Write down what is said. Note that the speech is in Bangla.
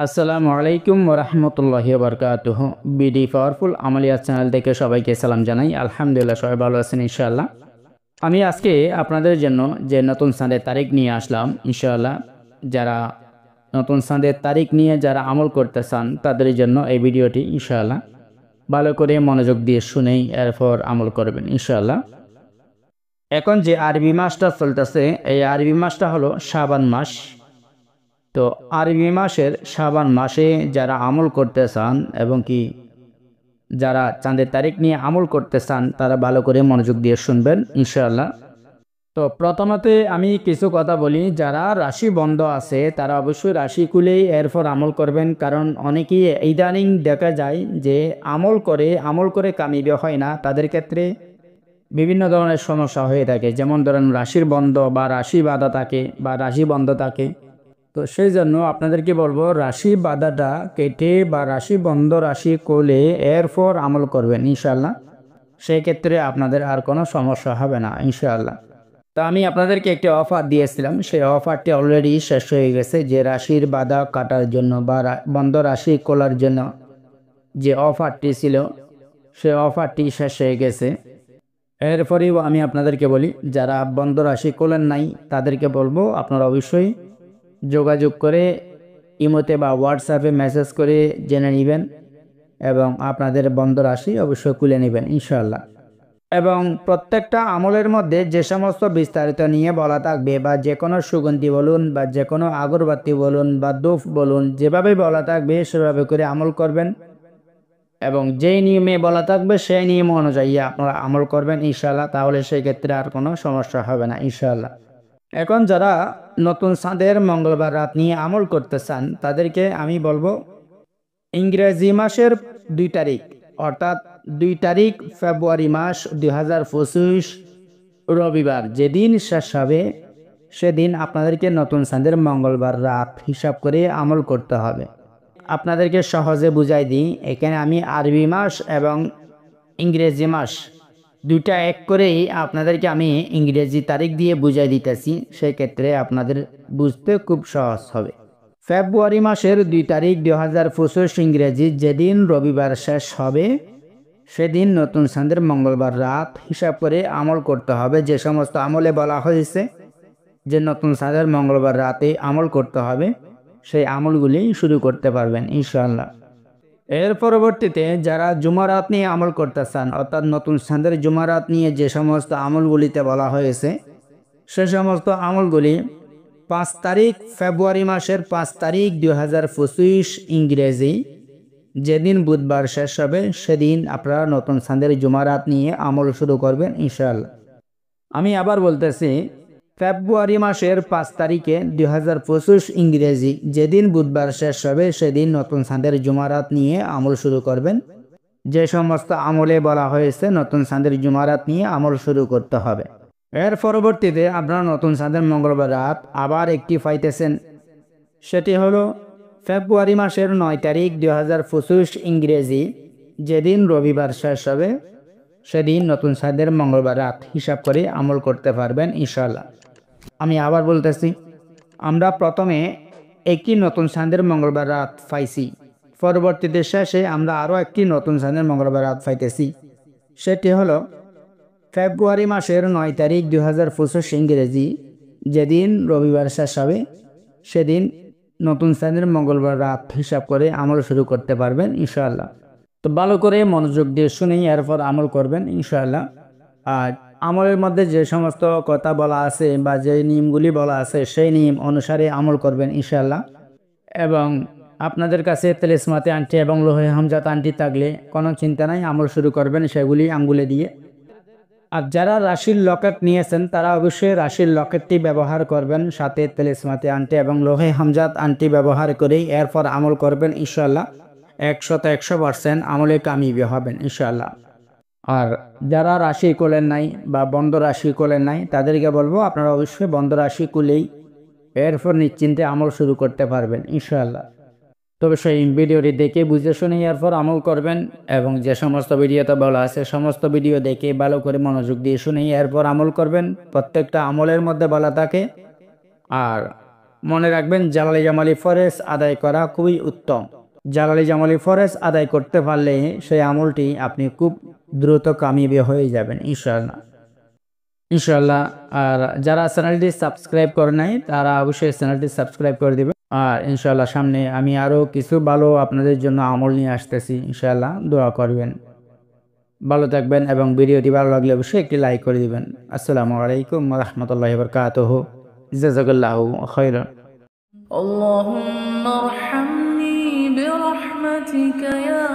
আসসালামু আলাইকুম ওরহমতুল্লাহি ওবরকাতুহ। বিডি পাওয়ারফুল আমালিয়া চ্যানেল থেকে সবাইকে সালাম জানাই। আলহামদুলিল্লাহ সবাই ভালো আছেন ইনশাআল্লাহ। আমি আজকে আপনাদের জন্য যে নতুন চাঁদের তারিখ নিয়ে আসলাম ইনশাআল্লাহ, যারা নতুন চাঁদের তারিখ নিয়ে যারা আমল করতে চান তাদের জন্য এই ভিডিওটি ইনশাআল্লাহ ভালো করে মনোযোগ দিয়ে শুনেই এরপর আমল করবেন ইনশাআল্লাহ। এখন যে আরবি মাসটা চলতেছে এই আরবি মাসটা হলো শাবান মাস। তো আরবি মাসের শাবান মাসে যারা আমল করতে চান এবং কি যারা চাঁদের তারিখ নিয়ে আমল করতে চান তারা ভালো করে মনোযোগ দিয়ে শুনবেন ইনশাআল্লাহ। তো প্রথমত আমি কিছু কথা বলি, যারা রাশি বন্ধ আছে তারা অবশ্যই রাশি খুলেই এরপর আমল করবেন, কারণ অনেকেই ইদানিং দেখা যায় যে আমল করে কামিয়াবি হয় না, তাদের ক্ষেত্রে বিভিন্ন ধরনের সমস্যা হয়ে থাকে। যেমন ধরেন রাশির বন্ধ বা রাশি বাধা থাকে বা রাশি বন্ধ থাকে। তো সেই জন্য আপনাদেরকে বলবো রাশি বাধাটা কেটে বা রাশি বন্ধ রাশি করলে এরপর আমল করবেন ইনশাআল্লাহ। সেই ক্ষেত্রে আপনাদের আর কোনো সমস্যা হবে না ইনশাআল্লাহ। তো আমি আপনাদেরকে একটি অফার দিয়েছিলাম, সেই অফারটি অলরেডি শেষ হয়ে গেছে। যে রাশির বাধা কাটার জন্য বা বন্ধ রাশি খোলার জন্য যে অফারটি ছিল সেই অফারটি শেষ হয়ে গেছে। এরপরেও আমি আপনাদেরকে বলি, যারা বন্ধ রাশি খোলেন নাই তাদেরকে বলবো আপনারা অবশ্যই যোগাযোগ করে ইমোতে বা হোয়াটসঅ্যাপে মেসেজ করে জেনে নেবেন এবং আপনাদের বন্ধ রাশি অবশ্যই খুলে নেবেন ইনশাআল্লাহ। এবং প্রত্যেকটা আমলের মধ্যে যে সমস্ত বিস্তারিত নিয়ে বলা থাকবে বা যে কোনো সুগন্ধি বলুন বা যে কোনো আগরবাতি বলুন বা ধূপ বলুন, যেভাবে বলা থাকবে সেভাবে করে আমল করবেন এবং যেই নিয়মে বলা থাকবে সেই নিয়ম অনুযায়ী আপনারা আমল করবেন ইনশাআল্লাহ। তাহলে সেই ক্ষেত্রে আর কোনো সমস্যা হবে না ইনশাআল্লাহ। এখন যারা নতুন চাঁদের মঙ্গলবার রাত নিয়ে আমল করতে চান তাদেরকে আমি বলবো ইংরেজি মাসের 2 তারিখ অর্থাৎ 2 তারিখ ফেব্রুয়ারি মাস 2025 রবিবার যেদিন শেষ হবে সেদিন আপনাদেরকে নতুন চাঁদের মঙ্গলবার রাত হিসাব করে আমল করতে হবে। আপনাদেরকে সহজে বুঝাই দিই, এখানে আমি আরবি মাস এবং ইংরেজি মাস দুইটা এক করেই আপনাদেরকে আমি ইংরেজি তারিখ দিয়ে বুঝাই দিতেছি, সেই ক্ষেত্রে আপনাদের বুঝতে খুব সহজ হবে। ফেব্রুয়ারি মাসের 2 তারিখ 2025 ইংরেজি যেদিন রবিবার শেষ হবে সেদিন নতুন চাঁদের মঙ্গলবার রাত হিসাব করে আমল করতে হবে। যে সমস্ত আমলে বলা হয়েছে যে নতুন চাঁদের মঙ্গলবার রাতে আমল করতে হবে সেই আমলগুলি শুরু করতে পারবেন ইনশাআল্লাহ। এর পরবর্তীতে যারা জুমারাত নিয়ে আমল করতে চান অর্থাৎ নতুন চাঁদের জুমারাত নিয়ে যে সমস্ত আমলগুলিতে বলা হয়েছে সে সমস্ত আমলগুলি 5 তারিখ ফেব্রুয়ারি মাসের 5 তারিখ 2025 ইংরেজি যেদিন বুধবার শেষ হবে সেদিন আপনারা নতুন চাঁদের জুমারাত নিয়ে আমল শুরু করবেন ইনশাআল্লাহ। আমি আবার বলতেছি, ফেব্রুয়ারি মাসের 5 তারিখে 2025 ইংরেজি যেদিন বুধবার শেষ হবে সেদিন নতুন চাঁদের জুমারাত নিয়ে আমল শুরু করবেন। যে সমস্ত আমলে বলা হয়েছে নতুন চাঁদের জুমারাত নিয়ে আমল শুরু করতে হবে। এর পরবর্তীতে আপনারা নতুন চাঁদের মঙ্গলবার রাত আবার একটি পাইতেছেন, সেটি হলো ফেব্রুয়ারি মাসের 9 তারিখ 2025 ইংরেজি যেদিন রবিবার শেষ হবে সেদিন নতুন চাঁদের মঙ্গলবার রাত হিসাব করে আমল করতে পারবেন ইনশাআল্লাহ। আমি আবার বলতেছি, আমরা প্রথমে একটি নতুন চাঁদের মঙ্গলবার রাত পাইছি, পরবর্তীতে শেষে আমরা আরও একটি নতুন চাঁদের মঙ্গলবার রাত পাইতেছি। সেটি হলো ফেব্রুয়ারি মাসের 9 তারিখ 2025 ইংরেজি যেদিন রবিবার শেষ হবে সেদিন নতুন চাঁদের মঙ্গলবার রাত হিসাব করে আমল শুরু করতে পারবেন ইনশাআল্লাহ। তো ভালো করে মনোযোগ দিয়ে শুনেই এরপর আমল করবেন ইনশাআল্লাহ। আর আমলের মধ্যে যে সমস্ত কথা বলা আছে বা যে নিয়মগুলি বলা আছে সেই নিয়ম অনুসারে আমল করবেন ইনশাআল্লাহ। এবং আপনাদের কাছে তেলিসমাতে আংটি এবং লোহে হামজাত আংটি থাকলে কোনো চিন্তা নাই, আমল শুরু করবেন সেগুলি আঙ্গুলে দিয়ে। আর যারা রাশির লকেট নিয়েছেন তারা অবশ্যই রাশির লকেটটি ব্যবহার করবেন, সাথে তেলিসমাতে আংটি এবং লোহে হামজাত আংটি ব্যবহার করেই এরপর আমল করবেন ইনশাআল্লাহ। 100% আমলে কামিয়াবি হবেন ইনশাআল্লাহ। আর যারা রাশি খোলেন নাই বা বন্ধ রাশি খোলেন নাই তাদেরকে বলবো আপনারা অবশ্যই বন্ধ রাশি খুলেই এরপর নিশ্চিন্তে আমল শুরু করতে পারবেন ইনশাআল্লাহ। তবে সেই ভিডিওটি দেখে বুঝে শুনে এরপর আমল করবেন এবং যে সমস্ত ভিডিওতে বলা আছে সমস্ত ভিডিও দেখে ভালো করে মনোযোগ দিয়ে শুনে এরপর আমল করবেন। প্রত্যেকটা আমলের মধ্যে বলা থাকে। আর মনে রাখবেন জালালি জামালি ফরজ আদায় করা খুবই উত্তম। জালালি জামালি ফরজ আদায় করতে পারলে সেই আমলটি আপনি খুব দ্রুত কামিয়াবি হয়ে যাবেন ইনশাআল্লাহ। ইনশাআল্লাহ। আর যারা চ্যানেলটি সাবস্ক্রাইব করে নাই তারা অবশ্যই চ্যানেলটি সাবস্ক্রাইব করে দিবেন। আর ইনশাআল্লাহ সামনে আমি আরও কিছু ভালো আপনাদের জন্য আমল নিয়ে আসতেছি, ইনশাআল্লাহ দোয়া করবেন। ভালো থাকবেন এবং ভিডিওটি ভালো লাগলে অবশ্যই একটি লাইক করে দিবেন। আসসালামু আলাইকুম ওয়া রাহমাতুল্লাহি ওয়া বারাকাতুহু। জাযাকাল্লাহু খাইরান। اللهم ارحمني برحمتك يا